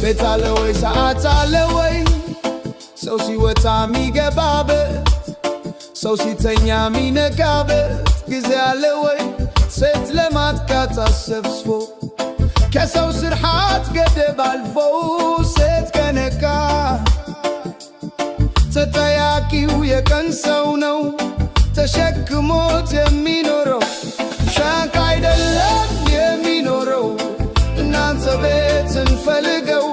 ቤት አለ ወይ ሰዓት አለ ወይ ሰው ሲወጣ ሚገባበት ሰው ሲተኛ ሚነቃበት ጊዜ አለ ወይ ሴት ለማጥቃት አሰብስቦ ከሰው ስርዓት ገደብ አልፎ ሴት ከነቃ ተጠያቂው የቀን ሰው ነው ተሸክሞት የሚኖረው ሻንቃ አይደለም የሚኖረው እናንተ ቤት እንፈልገው